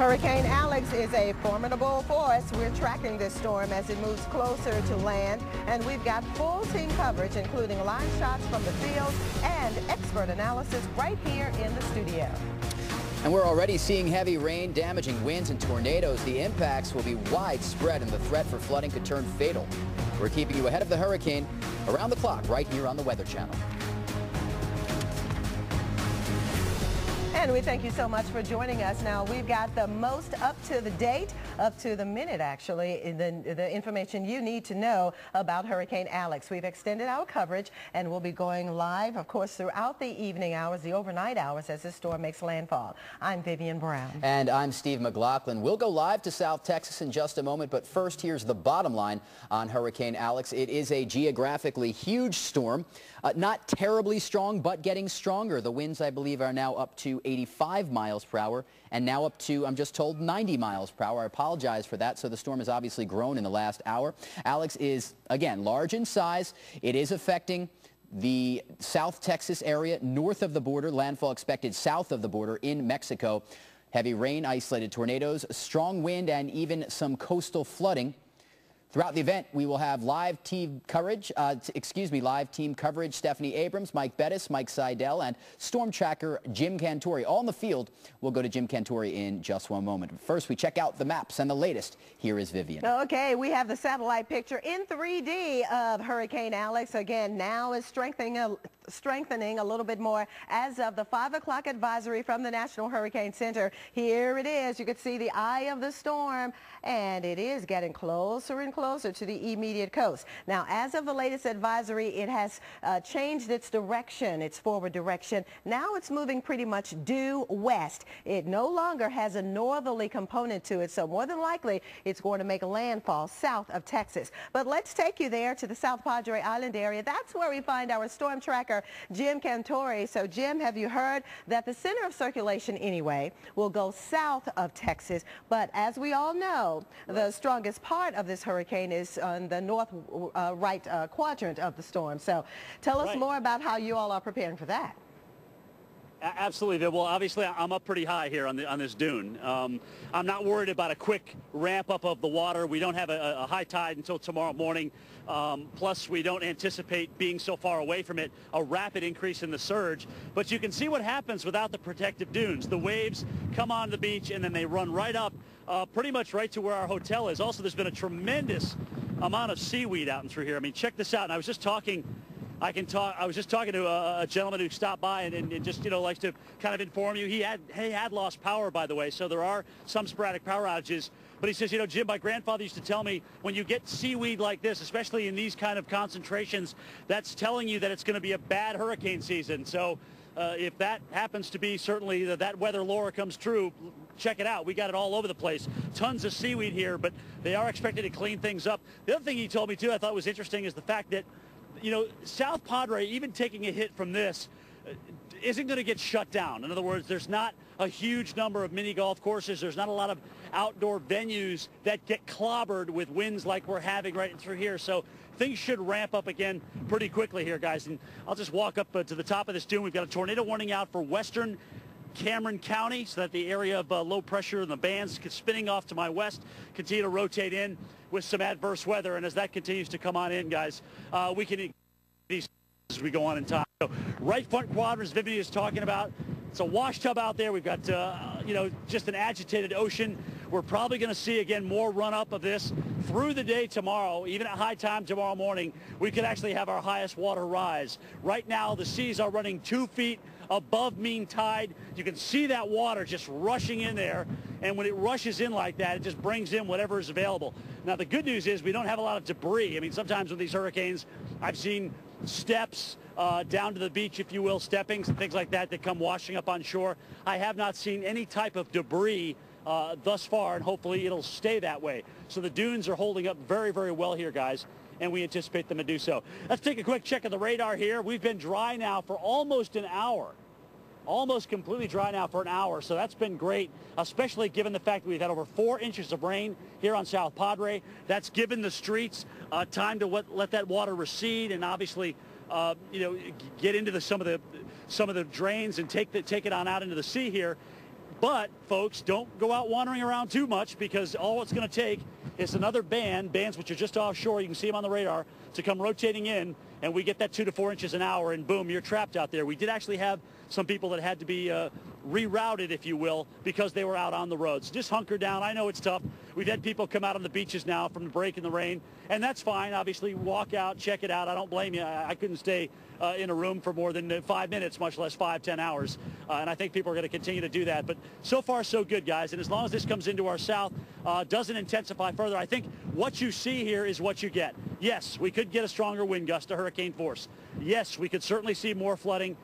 Hurricane Alex is a formidable force. We're tracking this storm as it moves closer to land, and we've got full team coverage, including live shots from the field and expert analysis right here in the studio. And we're already seeing heavy rain, damaging winds and tornadoes. The impacts will be widespread and the threat for flooding could turn fatal. We're keeping you ahead of the hurricane around the clock right here on the Weather Channel. And we thank you so much for joining us. Now, we've got the most up to the date, up to the minute, actually, the information you need to know about Hurricane Alex. We've extended our coverage, and we'll be going live, of course, throughout the evening hours, the overnight hours, as this storm makes landfall. I'm Vivian Brown. And I'm Steve MacLaughlin. We'll go live to South Texas in just a moment, but first, here's the bottom line on Hurricane Alex. It is a geographically huge storm. Not terribly strong, but getting stronger. The winds, I believe, are now up to 85 miles per hour and now up to, I'm just told, 90 miles per hour. I apologize for that. So the storm has obviously grown in the last hour. Alex is, again, large in size. It is affecting the South Texas area north of the border. Landfall expected south of the border in Mexico. Heavy rain, isolated tornadoes, strong wind, and even some coastal flooding. Throughout the event, we will have live team coverage, Stephanie Abrams, Mike Bettis, Mike Seidel, and storm tracker Jim Cantore. All in the field. We'll go to Jim Cantore in just one moment. But first, we check out the maps and the latest. Here is Vivian. Okay, we have the satellite picture in 3D of Hurricane Alex. Again, now is strengthening a little bit more as of the 5 o'clock advisory from the National Hurricane Center. Here it is. You can see the eye of the storm, and it is getting closer and closer to the immediate coast. Now, as of the latest advisory, it has changed its direction, its forward direction. Now it's moving pretty much due west. It no longer has a northerly component to it, so more than likely it's going to make a landfall south of Texas. But let's take you there to the South Padre Island area. That's where we find our storm tracker, Jim Cantore. So, Jim, have you heard that the center of circulation, anyway, will go south of Texas? But as we all know, the strongest part of this hurricane is on the north right quadrant of the storm. So tell us more about how you all are preparing for that. Absolutely. Well, obviously, I'm up pretty high here on this dune. I'm not worried about a quick ramp up of the water. We don't have a high tide until tomorrow morning. Plus, we don't anticipate being so far away from it, a rapid increase in the surge. But you can see what happens without the protective dunes. The waves come on the beach, and then they run right up pretty much right to where our hotel is. Also, there's been a tremendous amount of seaweed out and through here. I mean, check this out. And I was just talking to a gentleman who stopped by and just, likes to kind of inform you. He had lost power, by the way, so there are some sporadic power outages. But he says, Jim, my grandfather used to tell me when you get seaweed like this, especially in these kind of concentrations, that's telling you that it's going to be a bad hurricane season. So if that happens to be certainly that weather lore comes true, check it out. We got it all over the place. Tons of seaweed here, but they are expected to clean things up. The other thing he told me, too, I thought was interesting is the fact that South Padre, even taking a hit from this, isn't going to get shut down. In other words, there's not a huge number of mini golf courses. There's not a lot of outdoor venues that get clobbered with winds like we're having right through here. So things should ramp up again pretty quickly here, guys. And I'll just walk up to the top of this dune. We've got a tornado warning out for western Cameron County, so that the area of low pressure and the bands spinning off to my west continue to rotate in with some adverse weather. And as that continues to come on in, guys, we can these as we go on in time. So right front quadrant, as Vivian is talking about, it's a wash tub out there. We've got, just an agitated ocean. We're probably going to see, again, more run-up of this through the day tomorrow. Even at high time tomorrow morning, we could actually have our highest water rise. Right now, the seas are running 2 feet above mean tide. You can see that water just rushing in there, and when it rushes in like that, it just brings in whatever is available. Now, the good news is we don't have a lot of debris. I mean, sometimes with these hurricanes, I've seen steps down to the beach, if you will, steppings and things like that come washing up on shore. I have not seen any type of debris thus far, and hopefully it'll stay that way. So the dunes are holding up very, very well here, guys, and we anticipate them to do so. Let's take a quick check of the radar here. We've been dry now for almost an hour. Almost completely dry now for an hour, so that's been great, especially given the fact that we've had over 4 inches of rain here on South Padre. That's given the streets time to let that water recede and obviously, get into some of the drains and take it on out into the sea here. But, folks, don't go out wandering around too much, because all it's going to take is another bands which are just offshore, you can see them on the radar, to come rotating in, and we get that 2 to 4 inches an hour, and boom, you're trapped out there. We did actually have some people that had to be rerouted, if you will, because they were out on the roads. Just hunker down. I know it's tough. We've had people come out on the beaches now from the break in the rain, and that's fine. Obviously, walk out, check it out. I don't blame you. I couldn't stay in a room for more than 5 minutes, much less 5-10 hours, and I think people are going to continue to do that. But so far, so good, guys, and as long as this comes into our south, doesn't intensify further, I think what you see here is what you get. Yes, we could get a stronger wind gust to hurricane force. Yes, we could certainly see more flooding.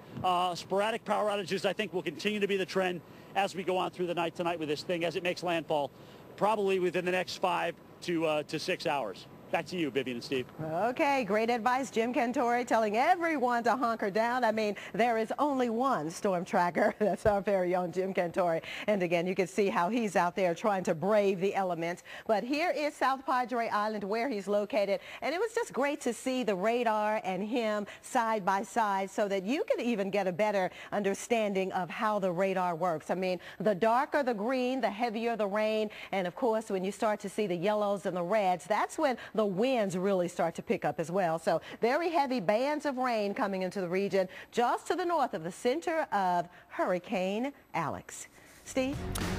Sporadic power outages, I think, will continue to be the trend as we go on through the night tonight with this thing, as it makes landfall, probably within the next 5 to 6 hours. Back to you, Vivian and Steve. Okay, great advice. Jim Cantore telling everyone to hunker down. I mean, there is only one storm tracker. That's our very own Jim Cantore. And again, you can see how he's out there trying to brave the elements. But here is South Padre Island, where he's located. And it was just great to see the radar and him side by side, so that you could even get a better understanding of how the radar works. I mean, the darker the green, the heavier the rain. And of course, when you start to see the yellows and the reds, that's when the winds really start to pick up as well. So very heavy bands of rain coming into the region just to the north of the center of Hurricane Alex. Steve?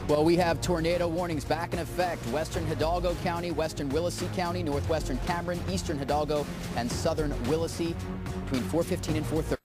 Well, we have tornado warnings back in effect. Western Hidalgo County, western Willacy County, northwestern Cameron, eastern Hidalgo, and southern Willacy between 4:15 and 4:30.